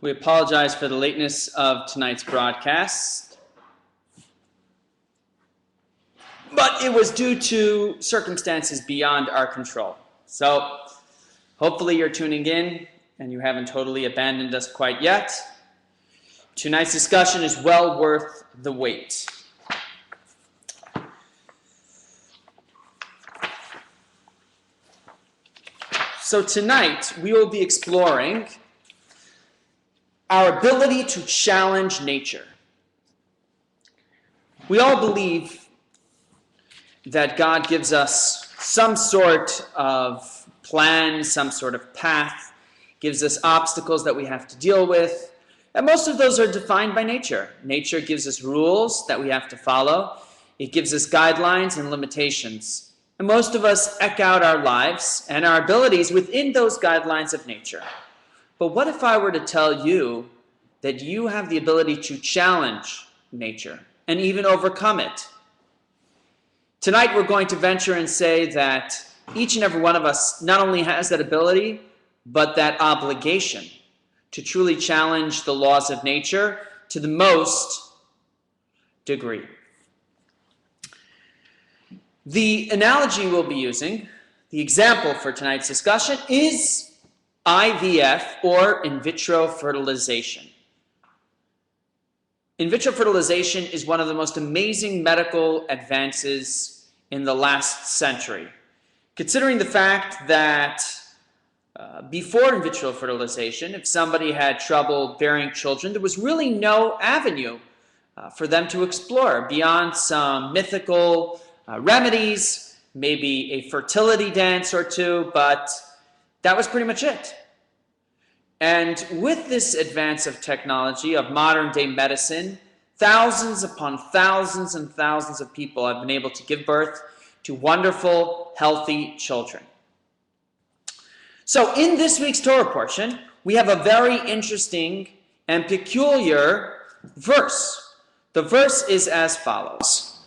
We apologize for the lateness of tonight's broadcast, but it was due to circumstances beyond our control. So hopefully you're tuning in and you haven't totally abandoned us quite yet. Tonight's discussion is well worth the wait. So tonight we will be exploring our ability to challenge nature. We all believe that God gives us some sort of plan, some sort of path, gives us obstacles that we have to deal with, and most of those are defined by nature. Nature gives us rules that we have to follow. It gives us guidelines and limitations. And most of us eke out our lives and our abilities within those guidelines of nature. But what if I were to tell you that you have the ability to challenge nature and even overcome it? Tonight we're going to venture and say that each and every one of us not only has that ability, but that obligation to truly challenge the laws of nature to the most degree. The analogy we'll be using, the example for tonight's discussion, is IVF, or in vitro fertilization. In vitro fertilization is one of the most amazing medical advances in the last century. Considering the fact that before in vitro fertilization, if somebody had trouble bearing children, there was really no avenue for them to explore beyond some mythical remedies, maybe a fertility dance or two, but that was pretty much it. And with this advance of technology, of modern day medicine, thousands upon thousands and thousands of people have been able to give birth to wonderful, healthy children. So in this week's Torah portion, we have a very interesting and peculiar verse. The verse is as follows.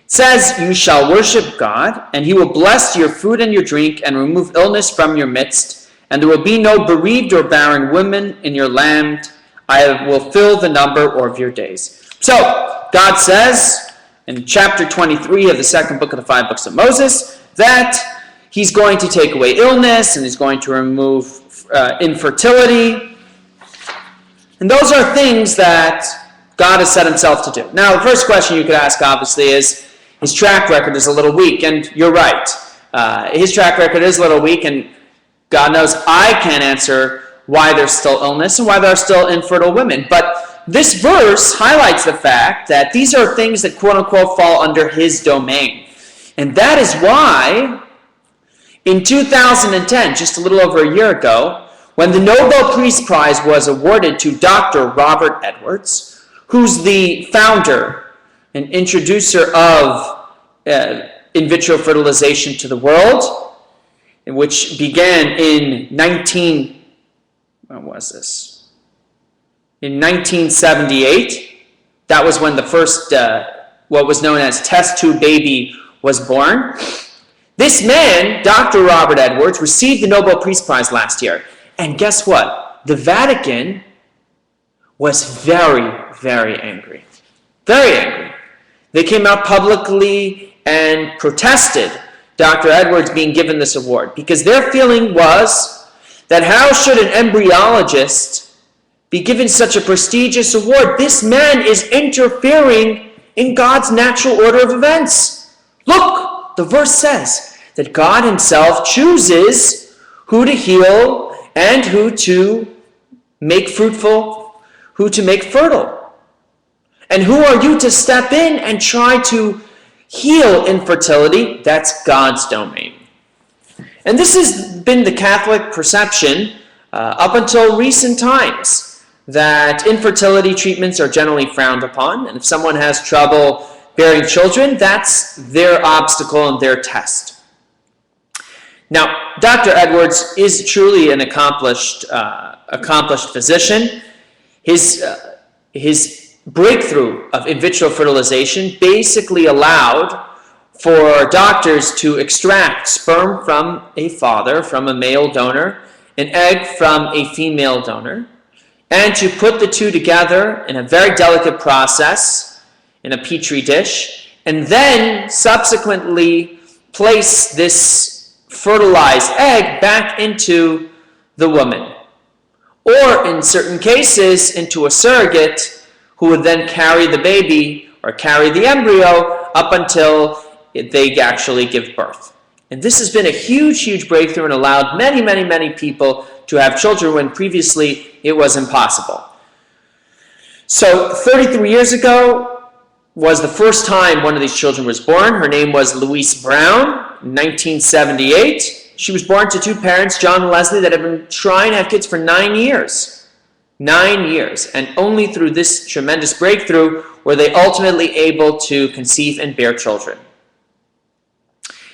It says, "You shall worship God, and he will bless your food and your drink, and remove illness from your midst. And there will be no bereaved or barren women in your land. I will fill the number of your days." So, God says in chapter 23 of the second book of the 5 books of Moses that he's going to take away illness and he's going to remove infertility. And those are things that God has set himself to do. Now, the first question you could ask, obviously, is his track record is a little weak. And you're right. His track record is a little weak, and God knows I can't answer why there's still illness and why there are still infertile women. But this verse highlights the fact that these are things that, quote-unquote, fall under his domain. And that is why, in 2010, just a little over a year ago, when the Nobel Peace Prize was awarded to Dr. Robert Edwards, who's the founder and introducer of in vitro fertilization to the world, which began in 1978. That was when the first, what was known as test tube baby was born. This man, Dr. Robert Edwards, received the Nobel Peace Prize last year. And guess what? The Vatican was very, very angry. Very angry. They came out publicly and protested Dr. Edwards being given this award, because their feeling was that how should an embryologist be given such a prestigious award? This man is interfering in God's natural order of events. Look, the verse says that God himself chooses who to heal and who to make fruitful, who to make fertile. And who are you to step in and try to heal infertility? That's God's domain. And this has been the Catholic perception up until recent times, that infertility treatments are generally frowned upon, and if someone has trouble bearing children, that's their obstacle and their test. Now, Dr. Edwards is truly an accomplished physician. His breakthrough of in vitro fertilization basically allowed for doctors to extract sperm from a father, from a male donor, an egg from a female donor, and to put the two together in a very delicate process in a petri dish, and then subsequently place this fertilized egg back into the woman. Or in certain cases, into a surrogate who would then carry the baby or carry the embryo up until they actually give birth. And this has been a huge, huge breakthrough and allowed many, many, many people to have children when previously it was impossible. So 33 years ago was the first time one of these children was born. Her name was Louise Brown, 1978. She was born to two parents, John and Leslie, that have been trying to have kids for 9 years. 9 years. And only through this tremendous breakthrough were they ultimately able to conceive and bear children.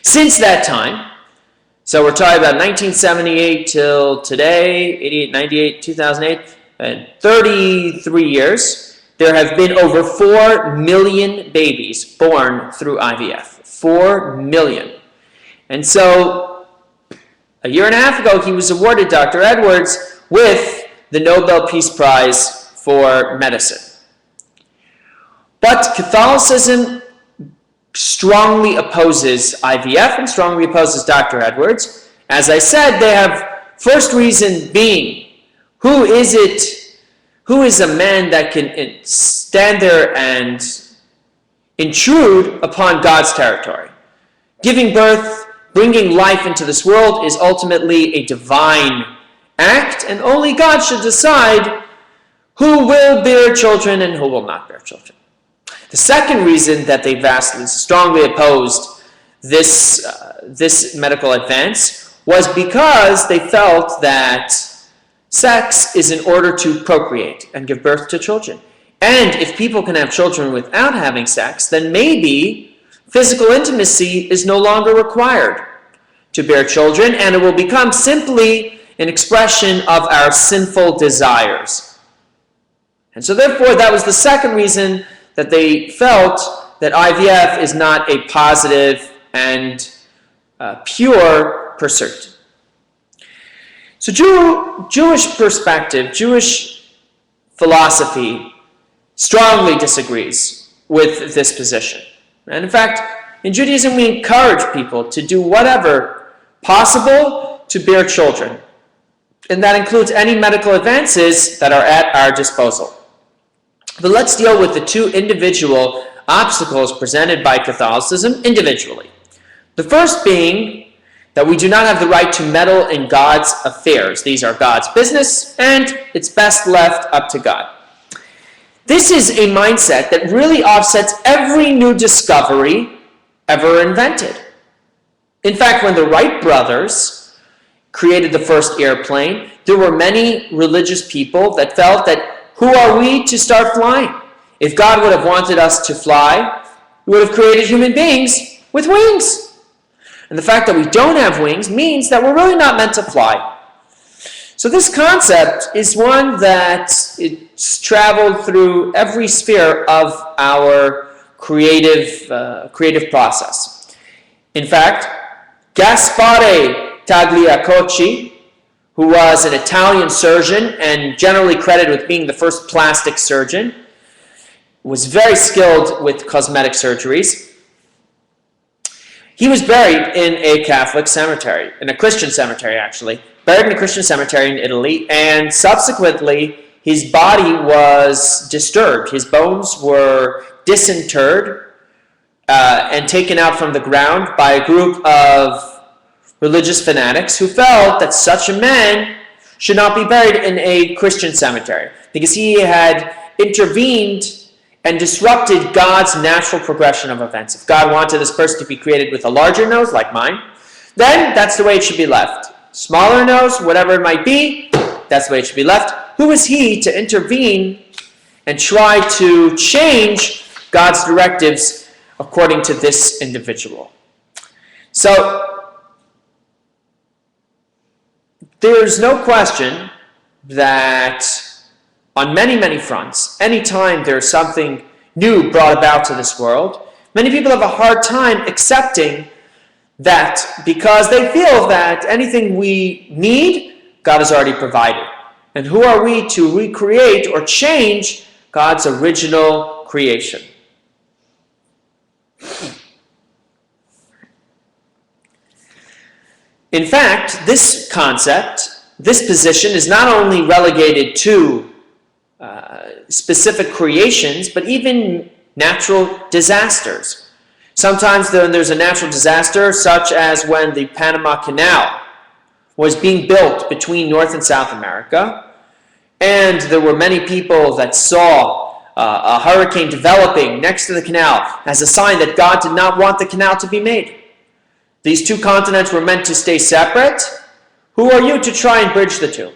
Since that time, so we're talking about 1978 till today, 88, 98, 2008, and 33 years, there have been over 4 million babies born through IVF. 4 million. And so, a year and a half ago, he was awarded, Dr. Edwards, with the Nobel Peace Prize for medicine. But Catholicism strongly opposes IVF and strongly opposes Dr. Edwards. As I said, they have first reason being, who is a man that can stand there and intrude upon God's territory? Giving birth, bringing life into this world is ultimately a divine act, and only God should decide who will bear children and who will not bear children. The second reason that they vastly strongly opposed this medical advance was because they felt that sex is in order to procreate and give birth to children. And if people can have children without having sex, then maybe physical intimacy is no longer required to bear children, and it will become simply an expression of our sinful desires. And so therefore, that was the second reason that they felt that IVF is not a positive and pure pursuit. So Jewish perspective, Jewish philosophy strongly disagrees with this position. And in fact, in Judaism, we encourage people to do whatever possible to bear children. And that includes any medical advances that are at our disposal. But let's deal with the two individual obstacles presented by Catholicism individually. The first being that we do not have the right to meddle in God's affairs. These are God's business, and it's best left up to God. This is a mindset that really offsets every new discovery ever invented. In fact, when the Wright brothers created the first airplane, there were many religious people that felt that who are we to start flying? If God would have wanted us to fly, He would have created human beings with wings. And the fact that we don't have wings means that we're really not meant to fly. So this concept is one that it's traveled through every sphere of our creative process. In fact, Gaspare Tagliacocci, who was an Italian surgeon and generally credited with being the first plastic surgeon, was very skilled with cosmetic surgeries. He was buried in a Catholic cemetery, in a Christian cemetery actually, buried in a Christian cemetery in Italy, and subsequently his body was disturbed. His bones were disinterred and taken out from the ground by a group of religious fanatics who felt that such a man should not be buried in a Christian cemetery because he had intervened and disrupted God's natural progression of events. If God wanted this person to be created with a larger nose, like mine, then that's the way it should be left. Smaller nose, whatever it might be, that's the way it should be left. Who is he to intervene and try to change God's directives according to this individual? So, there's no question that on many, many fronts, anytime there's something new brought about to this world, many people have a hard time accepting that because they feel that anything we need, God has already provided. And who are we to recreate or change God's original creation? In fact, this concept, this position, is not only relegated to specific creations, but even natural disasters. Sometimes there's a natural disaster, such as when the Panama Canal was being built between North and South America, and there were many people that saw a hurricane developing next to the canal as a sign that God did not want the canal to be made. These two continents were meant to stay separate. Who are you to try and bridge the two?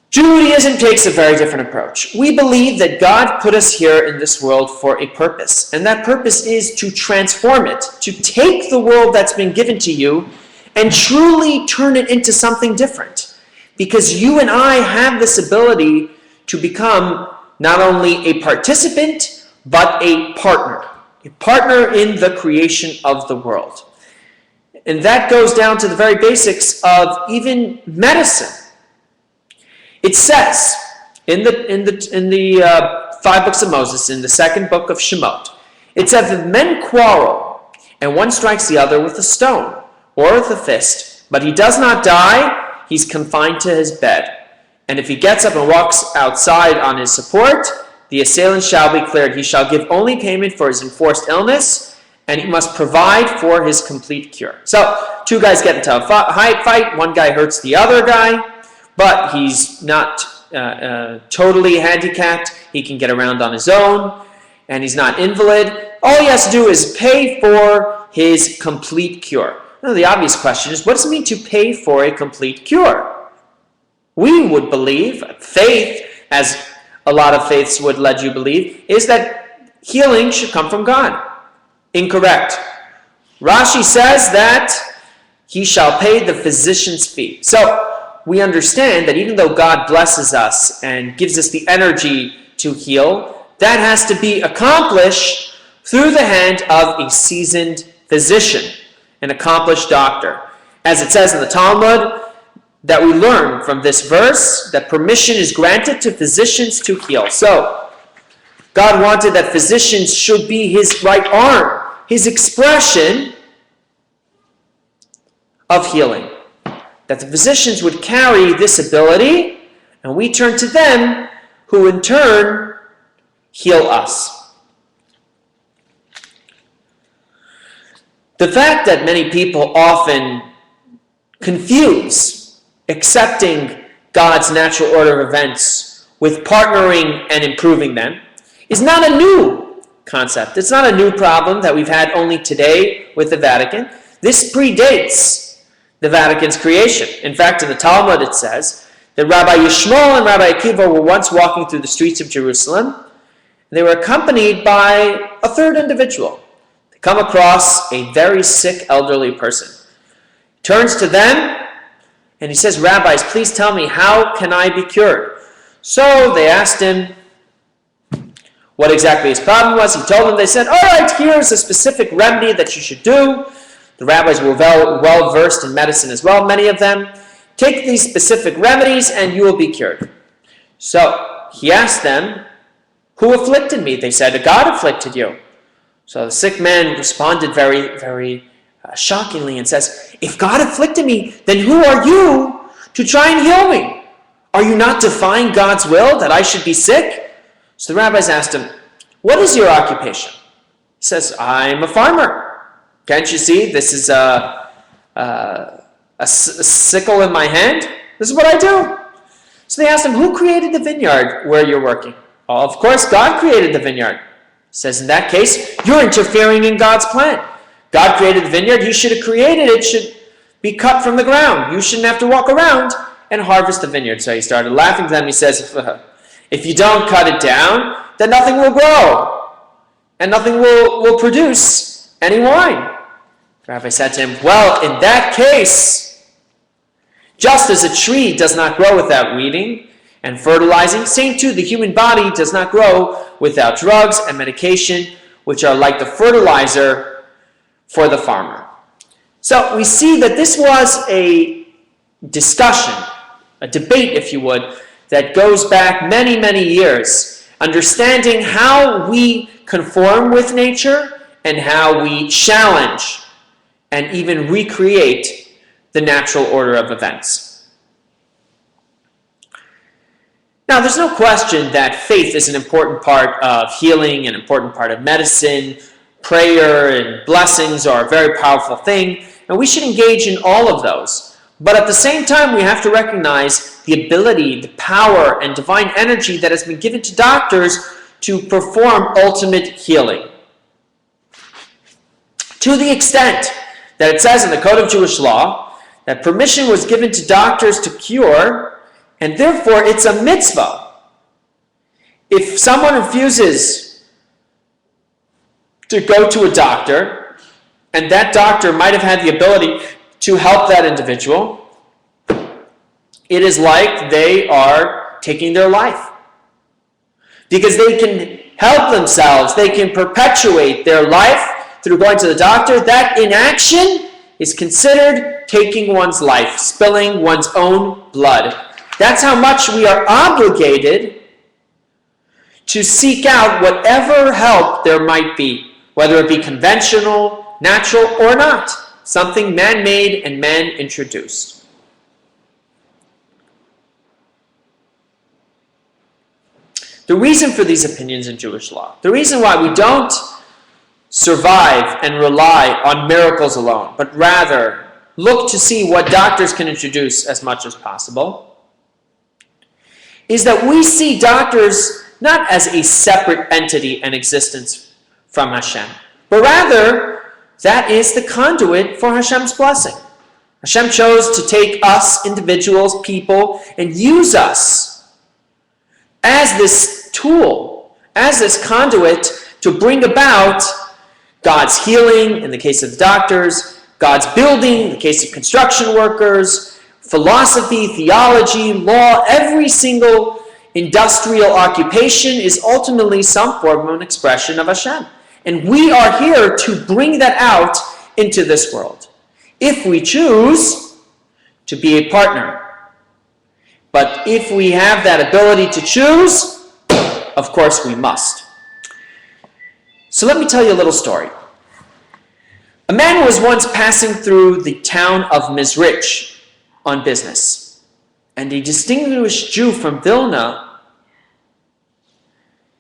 Judaism takes a very different approach. We believe that God put us here in this world for a purpose, and that purpose is to transform it, to take the world that's been given to you and truly turn it into something different. Because you and I have this ability to become not only a participant, but a partner in the creation of the world. And that goes down to the very basics of even medicine. It says in the 5 books of Moses, in the 2nd book of Shemot, it says, if men quarrel, and one strikes the other with a stone or with a fist, but he does not die, he's confined to his bed. And if he gets up and walks outside on his support, the assailant shall be cleared. He shall give only payment for his enforced illness, and he must provide for his complete cure. So, two guys get into a fight. One guy hurts the other guy, but he's not totally handicapped. He can get around on his own, and he's not invalid. All he has to do is pay for his complete cure. Now, the obvious question is, what does it mean to pay for a complete cure? We would believe, faith, as a lot of faiths would let you believe, is that healing should come from God. Incorrect. Rashi says that he shall pay the physician's fee. So we understand that even though God blesses us and gives us the energy to heal, that has to be accomplished through the hand of a seasoned physician, an accomplished doctor. As it says in the Talmud, that we learn from this verse that permission is granted to physicians to heal. So, God wanted that physicians should be his right arm, his expression of healing. That the physicians would carry this ability, and we turn to them, who in turn heal us. The fact that many people often confuse accepting God's natural order of events with partnering and improving them is not a new concept. It's not a new problem that we've had only today with the Vatican. This predates the Vatican's creation. In fact, in the Talmud it says that Rabbi Shlomo and Rabbi Akiva were once walking through the streets of Jerusalem. They were accompanied by a third individual. They come across a very sick elderly person. He turns to them and he says, Rabbis, please tell me, how can I be cured? So they asked him what exactly his problem was. He told them, they said, all right, here's a specific remedy that you should do. The rabbis were well versed in medicine as well, many of them. Take these specific remedies and you will be cured. So he asked them, who afflicted me? They said, God afflicted you. So the sick man responded very shockingly and says, if God afflicted me, then who are you to try and heal me? Are you not defying God's will that I should be sick? So the rabbis asked him, what is your occupation? He says, I'm a farmer. Can't you see this is a sickle in my hand? This is what I do. So they asked him, who created the vineyard where you're working? Oh, of course, God created the vineyard. He says, in that case, you're interfering in God's plan. God created the vineyard. You should have created it. It should be cut from the ground. You shouldn't have to walk around and harvest the vineyard. So he started laughing to them. He says, if you don't cut it down, then nothing will grow. And nothing will produce any wine. The rabbi said to him, well, in that case, just as a tree does not grow without weeding and fertilizing, same too, the human body does not grow without drugs and medication, which are like the fertilizer for the farmer. So we see that this was a discussion a debate, if you would, that goes back many, many years, understanding how we conform with nature and how we challenge and even recreate the natural order of events. Now, there's no question that faith is an important part of healing, an important part of medicine. Prayer and blessings are a very powerful thing, and we should engage in all of those. But at the same time, we have to recognize the ability, the power, and divine energy that has been given to doctors to perform ultimate healing. To the extent that it says in the Code of Jewish Law that permission was given to doctors to cure, and therefore it's a mitzvah. If someone refuses to go to a doctor, and that doctor might have had the ability to help that individual, it is like they are taking their life. Because they can help themselves, they can perpetuate their life through going to the doctor. That inaction is considered taking one's life, spilling one's own blood. That's how much we are obligated to seek out whatever help there might be, whether it be conventional, natural, or not, something man-made and man-introduced. The reason for these opinions in Jewish law, the reason why we don't survive and rely on miracles alone, but rather look to see what doctors can introduce as much as possible, is that we see doctors not as a separate entity and existence from Hashem, but rather that is the conduit for Hashem's blessing. Hashem chose to take us, individuals, people, and use us as this tool, as this conduit to bring about God's healing in the case of the doctors, God's building in the case of construction workers, philosophy, theology, law. Every single industrial occupation is ultimately some form of an expression of Hashem. And we are here to bring that out into this world, if we choose to be a partner. But if we have that ability to choose, of course we must. So let me tell you a little story. A man was once passing through the town of Mizrich on business, and a distinguished Jew from Vilna,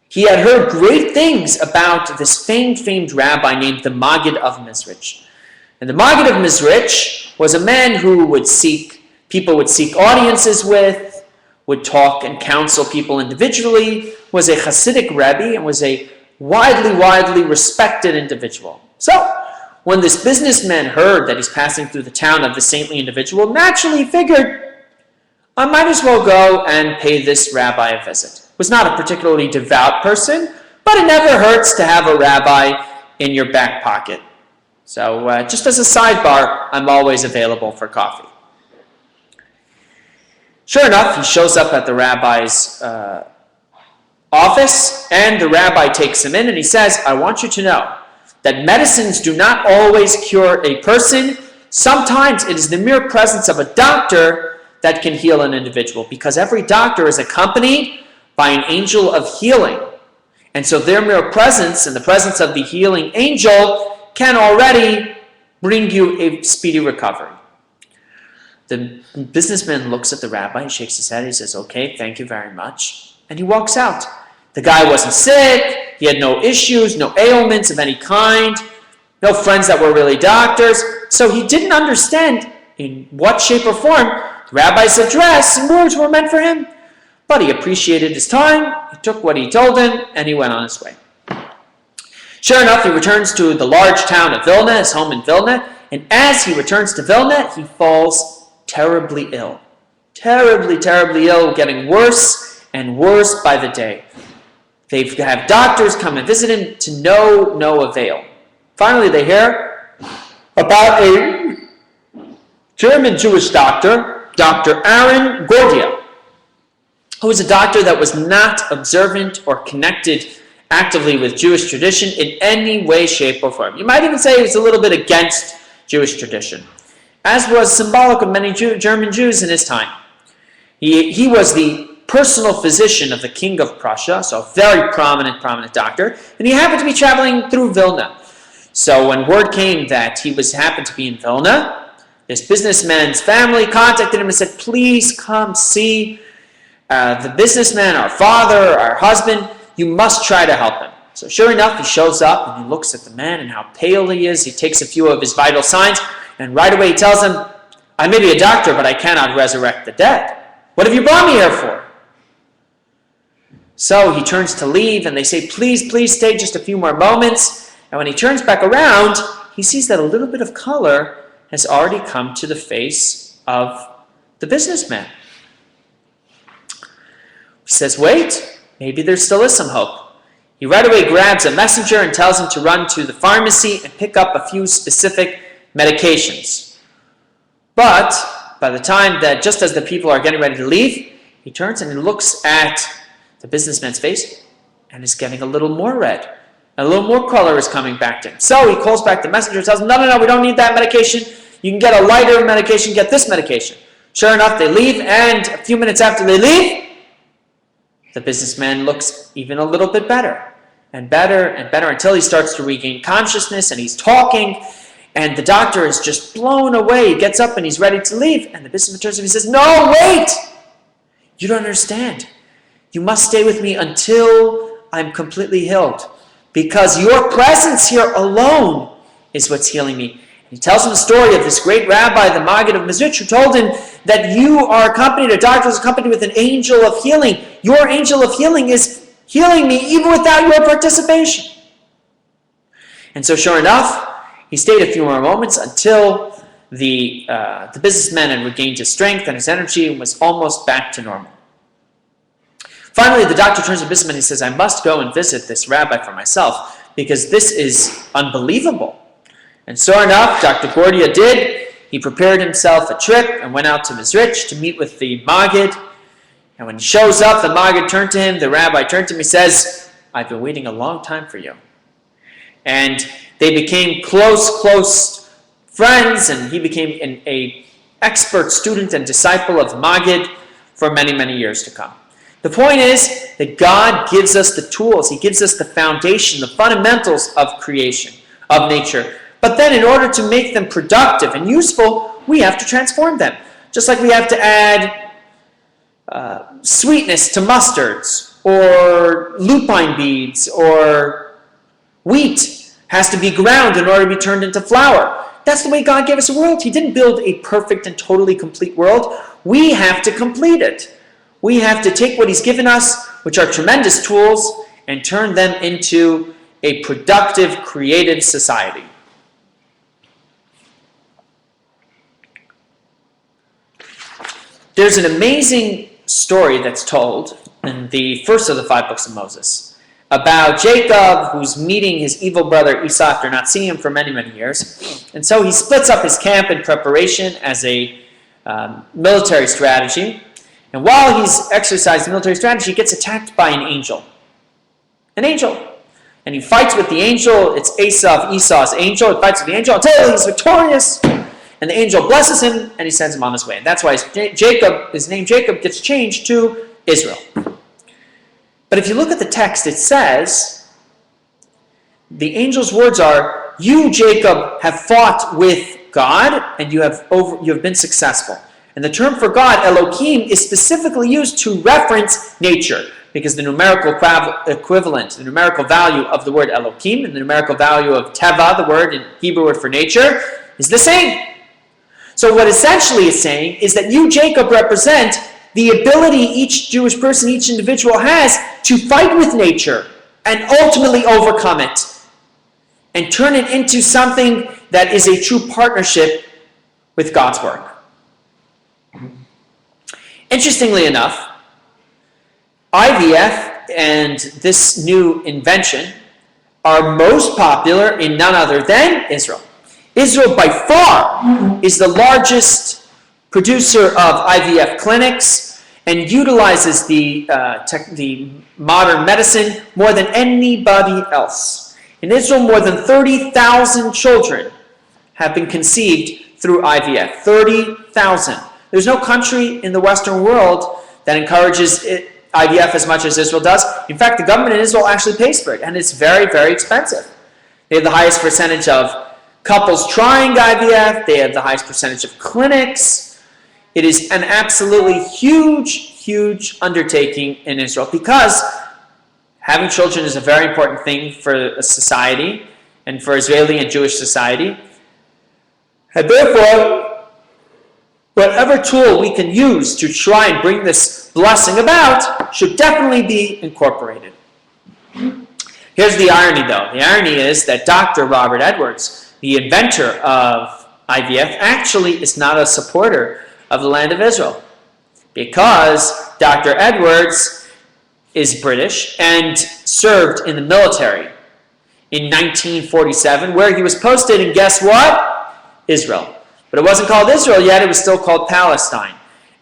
he had heard great things about this famed rabbi named the Maggid of Mizrich. And the Maggid of Mizrich was a man who people would seek audiences with, would talk and counsel people individually, was a Hasidic Rabbi, and was a widely respected individual. So, when this businessman heard that he's passing through the town of the saintly individual, naturally figured, I might as well go and pay this rabbi a visit. Was not a particularly devout person, but it never hurts to have a rabbi in your back pocket. So just as a sidebar, I'm always available for coffee. Sure enough, he shows up at the rabbi's office, and the rabbi takes him in, and he says, I want you to know that medicines do not always cure a person. Sometimes it is the mere presence of a doctor that can heal an individual, because every doctor is accompanied by an angel of healing. And so their mere presence and the presence of the healing angel can already bring you a speedy recovery. The businessman looks at the rabbi, he shakes his head, he says, okay, thank you very much. And he walks out. The guy wasn't sick, he had no issues, no ailments of any kind, no friends that were really doctors, so he didn't understand in what shape or form the rabbi's address and words were meant for him. But he appreciated his time, he took what he told him, and he went on his way. Sure enough, he returns to the large town of Vilna, his home in Vilna, and as he returns to Vilna, he falls terribly ill. Terribly ill, getting worse and worse by the day. They have doctors come and visit him to no avail. Finally, they hear about a German Jewish doctor, Dr. Aaron Gordia, who was a doctor that was not observant or connected actively with Jewish tradition in any way, shape, or form. You might even say he was a little bit against Jewish tradition, as was symbolic of many German Jews in his time. He was the personal physician of the king of Prussia, so a very prominent doctor, and he happened to be traveling through Vilna. So when word came that he happened to be in Vilna, this businessman's family contacted him and said, please come see the businessman, our father, our husband. You must try to help him. So sure enough, he shows up and he looks at the man and how pale he is. He takes a few of his vital signs, and right away he tells him, I may be a doctor, but I cannot resurrect the dead. What have you brought me here for? So he turns to leave, and they say, please stay just a few more moments. And when he turns back around, he sees that a little bit of color has already come to the face of the businessman. He says, wait, maybe there still is some hope. He right away grabs a messenger and tells him to run to the pharmacy and pick up a few specific medications. But by the time that just as the people are getting ready to leave, he turns and he looks at the businessman's face and is getting a little more red. A little more color is coming back to him. So he calls back the messenger and tells him, no, we don't need that medication. You can get a lighter medication, get this medication. Sure enough, they leave, and a few minutes after they leave, the businessman looks even a little bit better and better and better until he starts to regain consciousness and he's talking, and the doctor is just blown away. He gets up and he's ready to leave, and the businessman turns to him and says, no, wait! You don't understand. You must stay with me until I'm completely healed, because your presence here alone is what's healing me. He tells him the story of this great rabbi, the Maggid of Mezrich, who told him that you are accompanied, a doctor is accompanied with an angel of healing. Your angel of healing is healing me even without your participation. And so sure enough, he stayed a few more moments until the businessman had regained his strength and his energy and was almost back to normal. Finally, the doctor turns to the businessman and he says, I must go and visit this rabbi for myself because this is unbelievable. And sure enough, Dr. Gordia did. He prepared himself a trip and went out to Mezrich to meet with the Maggid. And when he shows up, the Maggid turned to him, the rabbi turned to him, he says, I've been waiting a long time for you. And they became close friends, and he became an expert student and disciple of Maggid for many, many years to come. The point is that God gives us the tools. He gives us the foundation, the fundamentals of creation, of nature. But then in order to make them productive and useful, we have to transform them. Just like we have to add sweetness to mustards, or lupine beads, or wheat has to be ground in order to be turned into flour. That's the way God gave us a world. He didn't build a perfect and totally complete world. We have to complete it. We have to take what He's given us, which are tremendous tools, and turn them into a productive, creative society. There's an amazing story that's told in the first of the 5 books of Moses about Jacob, who's meeting his evil brother Esau after not seeing him for many, many years. And so he splits up his camp in preparation as a military strategy. And while he's exercising military strategy, he gets attacked by an angel. An angel. And he fights with the angel. It's Esau's angel. He fights with the angel until he's victorious. And the angel blesses him, and he sends him on his way. And that's why his name Jacob gets changed to Israel. But if you look at the text, it says, the angel's words are, you, Jacob, have fought with God, and you have been successful. And the term for God, Elohim, is specifically used to reference nature, because the numerical equivalent, the numerical value of the word Elohim, and the numerical value of Teva, the word in Hebrew word for nature, is the same. So what essentially it's saying is that you, Jacob, represent the ability each Jewish person, each individual has to fight with nature and ultimately overcome it and turn it into something that is a true partnership with God's work. Interestingly enough, IVF and this new invention are most popular in none other than Israel. Israel, by far, is the largest producer of IVF clinics and utilizes the modern medicine more than anybody else. In Israel, more than 30,000 children have been conceived through IVF. 30,000. There's no country in the Western world that encourages IVF as much as Israel does. In fact, the government in Israel actually pays for it, and it's very, very expensive. They have the highest percentage of couples trying IVF. They have the highest percentage of clinics. It is an absolutely huge undertaking in Israel because having children is a very important thing for a society and for Israeli and Jewish society. And therefore, whatever tool we can use to try and bring this blessing about should definitely be incorporated. Here's the irony, though. The irony is that Dr. Robert Edwards, the inventor of IVF, actually is not a supporter of the land of Israel because Dr. Edwards is British and served in the military in 1947, where he was posted in, guess what? Israel. But it wasn't called Israel yet, it was still called Palestine.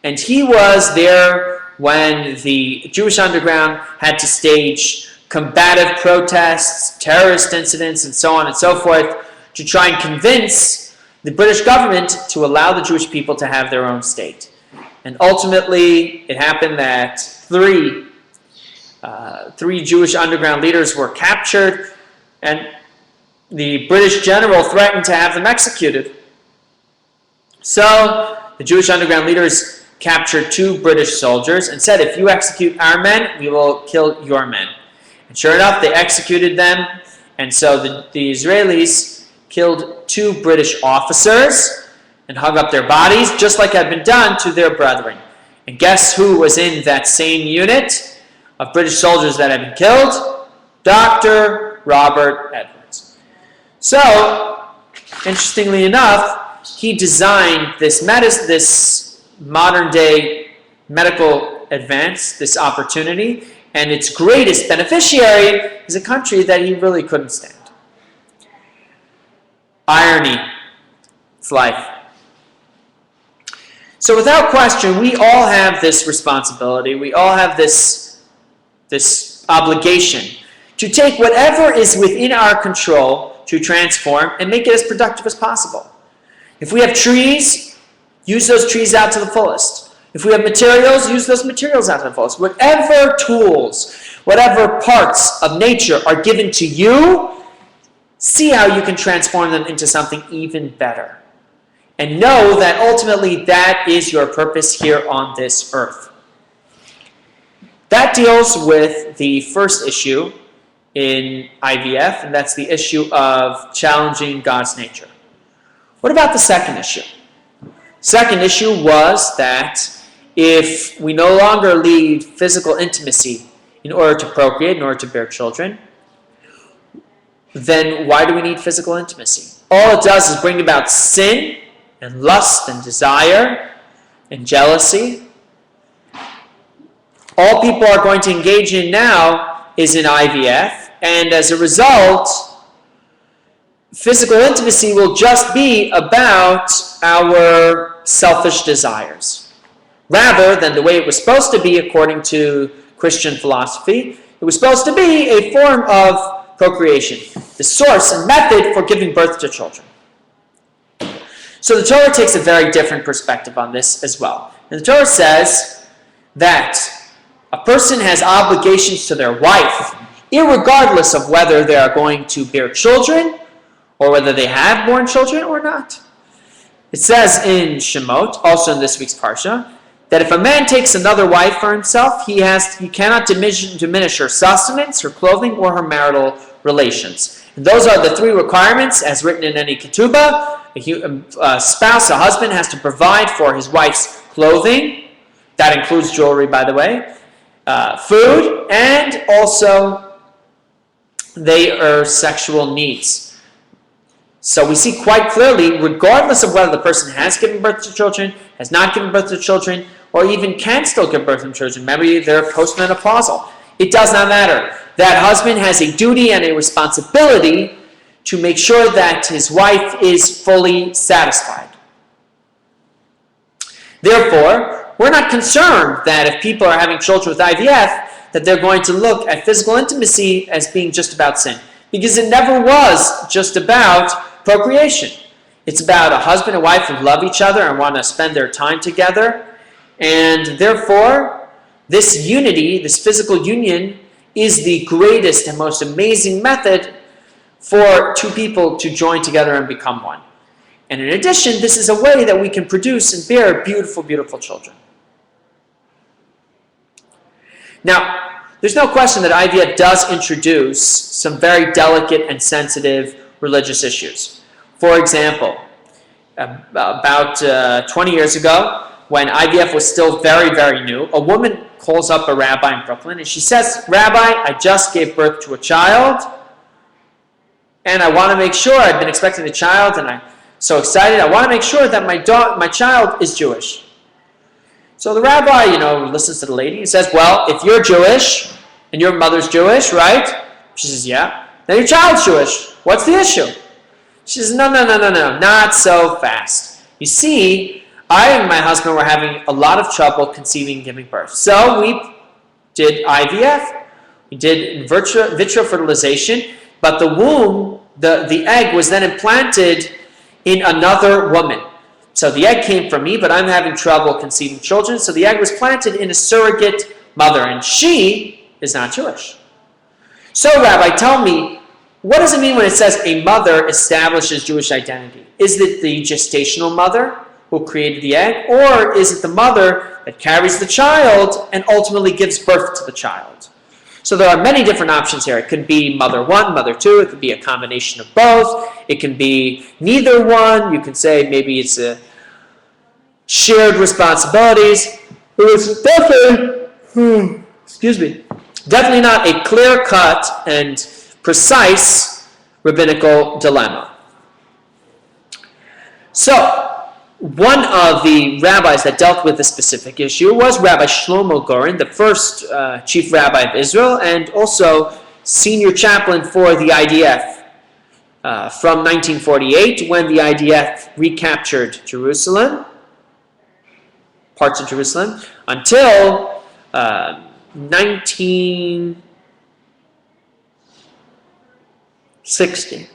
And he was there when the Jewish underground had to stage combative protests, terrorist incidents, and so on and so forth to try and convince the British government to allow the Jewish people to have their own state. And ultimately, it happened that three Jewish underground leaders were captured, and the British general threatened to have them executed. So the Jewish underground leaders captured 2 British soldiers and said, if you execute our men, we will kill your men. And sure enough, they executed them, and so the Israelis killed 2 British officers and hung up their bodies, just like had been done to their brethren. And guess who was in that same unit of British soldiers that had been killed? Dr. Robert Edwards. So, interestingly enough, he designed this modern-day medical advance, this opportunity, and its greatest beneficiary is a country that he really couldn't stand. Irony. It's life. So without question, we all have this responsibility. We all have this obligation to take whatever is within our control to transform and make it as productive as possible. If we have trees, use those trees out to the fullest. If we have materials, use those materials out to the fullest. Whatever tools, whatever parts of nature are given to you, see how you can transform them into something even better. And know that ultimately that is your purpose here on this earth. That deals with the first issue in IVF, and that's the issue of challenging God's nature. What about the second issue? Second issue was that if we no longer need physical intimacy in order to procreate, in order to bear children, then why do we need physical intimacy? All it does is bring about sin and lust and desire and jealousy. All people are going to engage in now is in IVF, and as a result, physical intimacy will just be about our selfish desires, rather than the way it was supposed to be according to Christian philosophy. It was supposed to be a form of procreation, the source and method for giving birth to children. So the Torah takes a very different perspective on this as well. And the Torah says that a person has obligations to their wife, irregardless of whether they are going to bear children or whether they have born children or not. It says in Shemot, also in this week's Parsha, that if a man takes another wife for himself, he cannot diminish her sustenance, her clothing, or her marital relations. And those are the 3 requirements as written in any ketubah. A spouse, a husband, has to provide for his wife's clothing. That includes jewelry, by the way. Food, and also their sexual needs. So we see quite clearly, regardless of whether the person has given birth to children, has not given birth to children, or even can still give birth to children, maybe they're postmenopausal. It does not matter. That husband has a duty and a responsibility to make sure that his wife is fully satisfied. Therefore, we're not concerned that if people are having children with IVF, that they're going to look at physical intimacy as being just about sin. Because it never was just about procreation. It's about a husband and wife who love each other and want to spend their time together. And therefore, this unity, this physical union, is the greatest and most amazing method for two people to join together and become one. And in addition, this is a way that we can produce and bear beautiful, beautiful children. Now, there's no question that IVF does introduce some very delicate and sensitive religious issues. For example, about 20 years ago, when IVF was still very, very new, a woman calls up a rabbi in Brooklyn and she says, "Rabbi, I just gave birth to a child, and I want to make sure, I've been expecting a child, and I'm so excited, I want to make sure that my child is Jewish." So the rabbi, listens to the lady and says, "Well, if you're Jewish, and your mother's Jewish, right?" She says, "Yeah." "Then your child's Jewish. What's the issue?" She says, No, not so fast. You see, I and my husband were having a lot of trouble conceiving and giving birth. So we did IVF, we did vitro fertilization, but the womb, the egg was then implanted in another woman. So the egg came from me, but I'm having trouble conceiving children, so the egg was planted in a surrogate mother, and she is not Jewish. So, Rabbi, tell me, what does it mean when it says a mother establishes Jewish identity? Is it the gestational mother who created the egg, or is it the mother that carries the child and ultimately gives birth to the child? So there are many different options here. It could be mother one, mother two. It could be a combination of both. It can be neither one. You can say maybe it's a shared responsibilities. It's definitely, definitely not a clear-cut and precise rabbinical dilemma. So, one of the rabbis that dealt with this specific issue was Rabbi Shlomo Goren, the first chief rabbi of Israel, and also senior chaplain for the IDF from 1948, when the IDF recaptured Jerusalem, parts of Jerusalem, until 1960.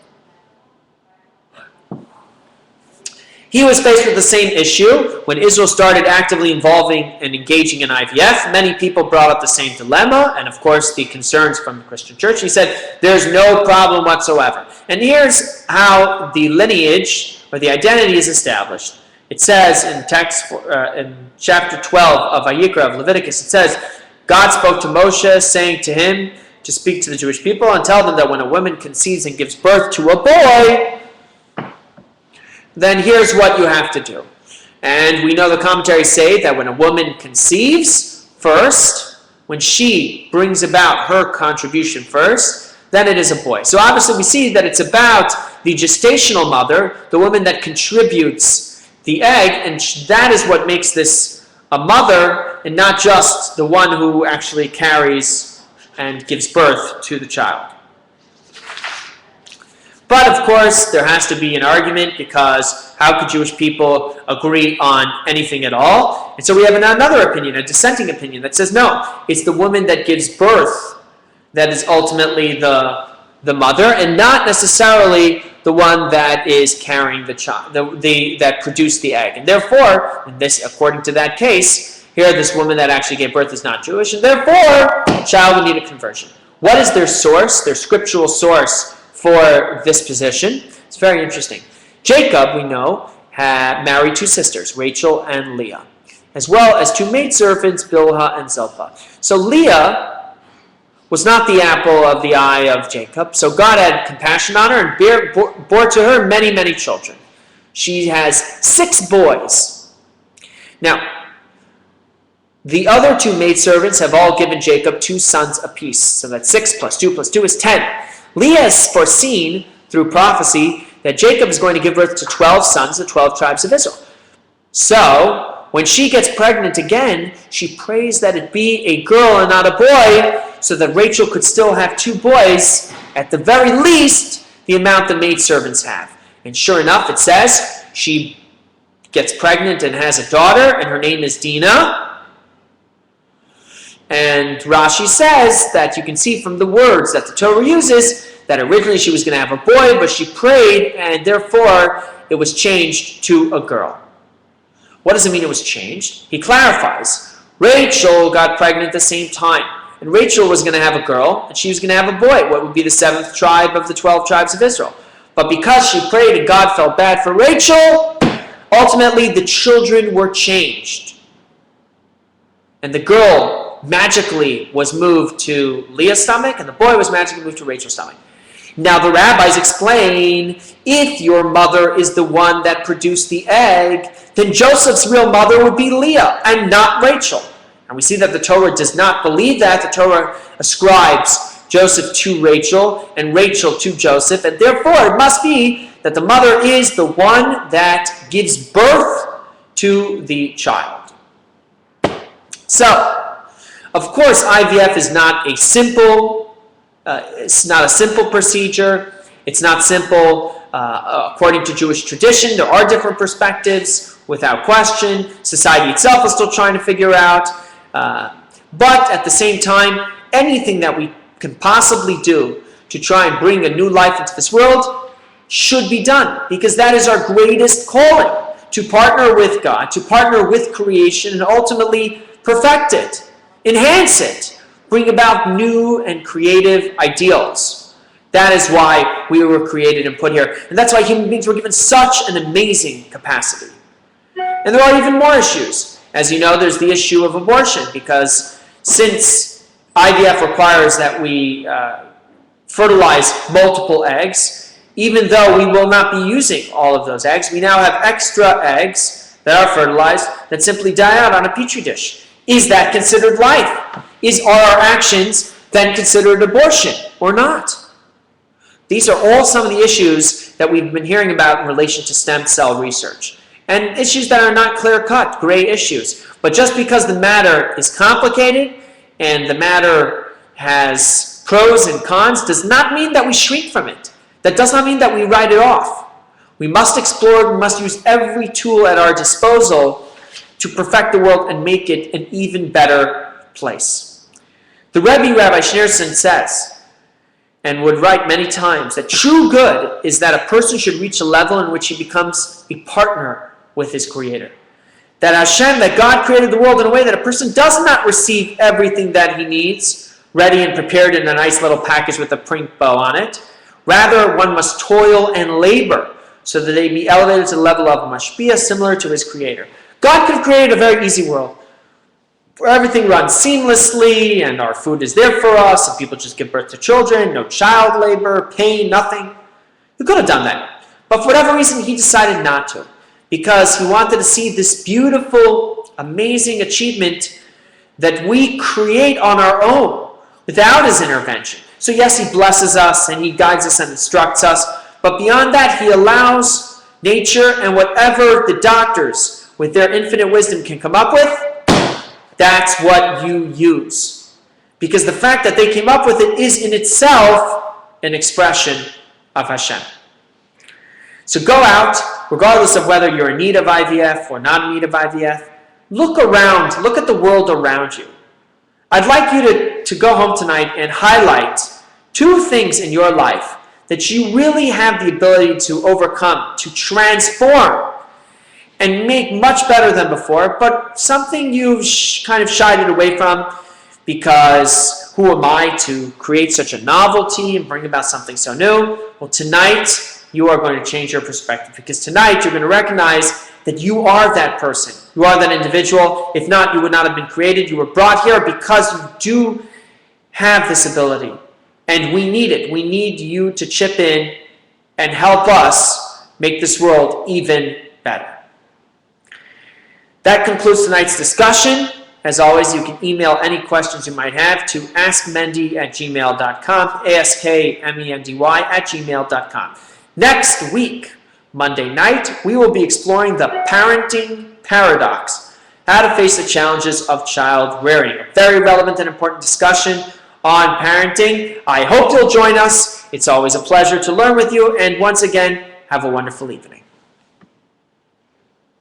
He was faced with the same issue when Israel started actively involving and engaging in IVF. Many people brought up the same dilemma, and of course the concerns from the Christian church. He said, there's no problem whatsoever. And here's how the lineage or the identity is established. It says in text in chapter 12 of Vayikra of Leviticus, it says, God spoke to Moshe, saying to him to speak to the Jewish people and tell them that when a woman conceives and gives birth to a boy, then here's what you have to do. And we know the commentaries say that when a woman conceives first, when she brings about her contribution first, then it is a boy. So obviously we see that it's about the gestational mother, the woman that contributes the egg, and that is what makes this a mother and not just the one who actually carries and gives birth to the child. But of course, there has to be an argument, because how could Jewish people agree on anything at all? And so we have another opinion, a dissenting opinion, that says no, it's the woman that gives birth that is ultimately the mother, and not necessarily the one that is carrying the child, that produced the egg. And therefore, according to that case, here this woman that actually gave birth is not Jewish, and therefore the child would need a conversion. What is their source, their scriptural source for this position? It's very interesting. Jacob, we know, had married two sisters, Rachel and Leah, as well as two maidservants, Bilhah and Zilpah. So Leah was not the apple of the eye of Jacob, so God had compassion on her and bore to her many, many children. She has 6 boys. Now, the other two maidservants have all given Jacob 2 sons apiece, so that's 6 plus 2 plus 2 is 10. Leah has foreseen through prophecy that Jacob is going to give birth to 12 sons, the 12 tribes of Israel. So, when she gets pregnant again, she prays that it be a girl and not a boy, so that Rachel could still have 2 boys, at the very least, the amount the maidservants have. And sure enough, it says she gets pregnant and has a daughter, and her name is Dinah. And Rashi says that you can see from the words that the Torah uses that originally she was going to have a boy, but she prayed, and therefore it was changed to a girl. What does it mean it was changed? He clarifies. Rachel got pregnant at the same time. And Rachel was going to have a girl, and she was going to have a boy, what would be the 7th tribe of the 12 tribes of Israel. But because she prayed and God felt bad for Rachel, ultimately the children were changed. And the girl magically was moved to Leah's stomach, and the boy was magically moved to Rachel's stomach. Now the rabbis explain, if your mother is the one that produced the egg, then Joseph's real mother would be Leah and not Rachel. And we see that the Torah does not believe that. The Torah ascribes Joseph to Rachel and Rachel to Joseph, and therefore it must be that the mother is the one that gives birth to the child. So, of course, IVF is not a simple procedure. It's not simple according to Jewish tradition. There are different perspectives, without question. Society itself is still trying to figure out. But at the same time, anything that we can possibly do to try and bring a new life into this world should be done, because that is our greatest calling, to partner with God, to partner with creation, and ultimately perfect it, enhance it, bring about new and creative ideals. That is why we were created and put here. And that's why human beings were given such an amazing capacity. And there are even more issues. As you know, there's the issue of abortion, because since IVF requires that we fertilize multiple eggs, even though we will not be using all of those eggs, we now have extra eggs that are fertilized that simply die out on a petri dish. Is that considered life? Are our actions then considered abortion or not? These are all some of the issues that we've been hearing about in relation to stem cell research. And issues that are not clear-cut, gray issues. But just because the matter is complicated and the matter has pros and cons does not mean that we shrink from it. That does not mean that we write it off. We must explore it. We must use every tool at our disposal to perfect the world and make it an even better place. The Rabbi Schneerson says, and would write many times, that true good is that a person should reach a level in which he becomes a partner with his Creator. That Hashem, that God created the world in a way that a person does not receive everything that he needs, ready and prepared in a nice little package with a pink bow on it. Rather, one must toil and labor so that they be elevated to the level of mashpia, similar to his Creator. God could have created a very easy world where everything runs seamlessly and our food is there for us and people just give birth to children, no child labor, pain, nothing. He could have done that. But for whatever reason, he decided not to, because he wanted to see this beautiful, amazing achievement that we create on our own without his intervention. So yes, he blesses us and he guides us and instructs us, but beyond that, he allows nature and whatever the doctors with their infinite wisdom can come up with, that's what you use. Because the fact that they came up with it is in itself an expression of Hashem. So go out, regardless of whether you're in need of IVF or not in need of IVF, look around, look at the world around you. I'd like you to go home tonight and highlight 2 things in your life that you really have the ability to overcome, to transform, and make much better than before, but something you've kind of shied it away from because who am I to create such a novelty and bring about something so new? Well, tonight you are going to change your perspective, because tonight you're going to recognize that you are that person. You are that individual. If not, you would not have been created. You were brought here because you do have this ability, and we need it. We need you to chip in and help us make this world even better. That concludes tonight's discussion. As always, you can email any questions you might have to askmendy@gmail.com, askmendy@gmail.com. Next week, Monday night, we will be exploring the parenting paradox, how to face the challenges of child rearing. A very relevant and important discussion on parenting. I hope you'll join us. It's always a pleasure to learn with you, and once again, have a wonderful evening.